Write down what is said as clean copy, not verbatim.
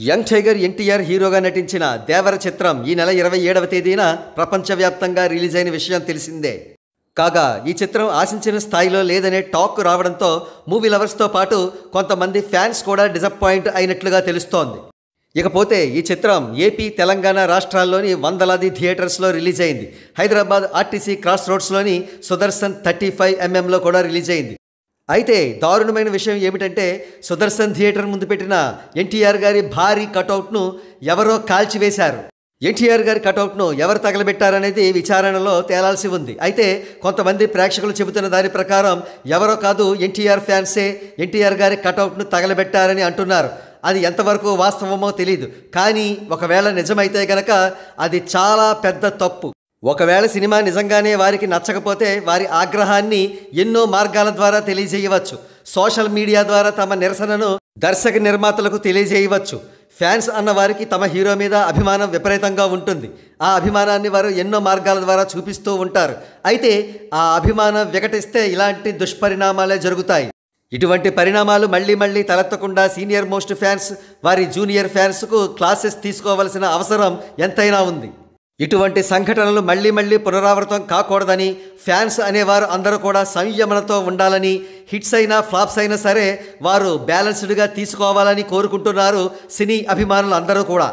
Young tiger NTR హీరోగా నటించిన దేవర చిత్రం ఈ నెల 27వ తేదీన ప్రపంచవ్యాప్తంగా రిలీజ్ అయిన విషయం తెలిసిందే. కాగా ఈ చిత్రం ఆశించిన స్థాయిలో లేదనే టాక్ రావడంతో మూవీ లవర్స్తో పాటు కొంతమంది ఫ్యాన్స్ కూడా డిసప్పాయింట్ అయినట్లుగా తెలుస్తోంది. ఇకపోతే ఈ చిత్రం ఏపీ, తెలంగాణ రాష్ట్రాల్లోని వందలాది థియేటర్స్లో రిలీజ్ అయింది. హైదరాబాద్ ఆర్టీసీ క్రాస్ రోడ్స్లోని సుదర్శన్ 35mm కూడా రిలీజ్ అయింది. అయితే దారుణమైన విషయం ఏమిటంటే సుదర్శన్ థియేటర్ ముందు పెట్టిన ఎన్టీఆర్ గారి భారీ కటౌట్ను ఎవరో కాల్చివేశారు. ఎన్టీఆర్ గారి కటౌట్ను ఎవరు తగలబెట్టారనేది విచారణలో తేలాల్సి ఉంది. అయితే కొంతమంది ప్రేక్షకులు చెబుతున్న దాని ప్రకారం ఎవరో కాదు, ఎన్టీఆర్ ఫ్యాన్సే ఎన్టీఆర్ గారి కటౌట్ను తగలబెట్టారని అంటున్నారు. అది ఎంతవరకు వాస్తవమో తెలియదు. కానీ ఒకవేళ నిజమైతే గనక అది చాలా పెద్ద తప్పు. ఒకవేళ సినిమా నిజంగానే వారికి నచ్చకపోతే వారి ఆగ్రహాన్ని ఎన్నో మార్గాల ద్వారా తెలియజేయవచ్చు. సోషల్ మీడియా ద్వారా తమ నిరసనను దర్శక నిర్మాతలకు తెలియజేయవచ్చు. ఫ్యాన్స్ అన్న వారికి తమ హీరో మీద అభిమానం విపరీతంగా ఉంటుంది. ఆ అభిమానాన్ని వారు ఎన్నో మార్గాల ద్వారా చూపిస్తూ ఉంటారు. అయితే ఆ అభిమానం వికటిస్తే ఇలాంటి దుష్పరిణామాలే జరుగుతాయి. ఇటువంటి పరిణామాలు మళ్ళీ తలెత్తకుండా సీనియర్ మోస్ట్ ఫ్యాన్స్ వారి జూనియర్ ఫ్యాన్స్కు క్లాసెస్ తీసుకోవాల్సిన అవసరం ఎంతైనా ఉంది. ఇటువంటి సంఘటనలు మళ్ళీ పునరావృతం కాకూడదని ఫ్యాన్స్ అనేవారు అందరూ కూడా సంయమనంతో ఉండాలని, హిట్స్ అయినా ఫ్లాప్స్ అయినా సరే వారు బ్యాలెన్స్డ్గా తీసుకోవాలని కోరుకుంటున్నారు సినీ అభిమానులు అందరూ కూడా.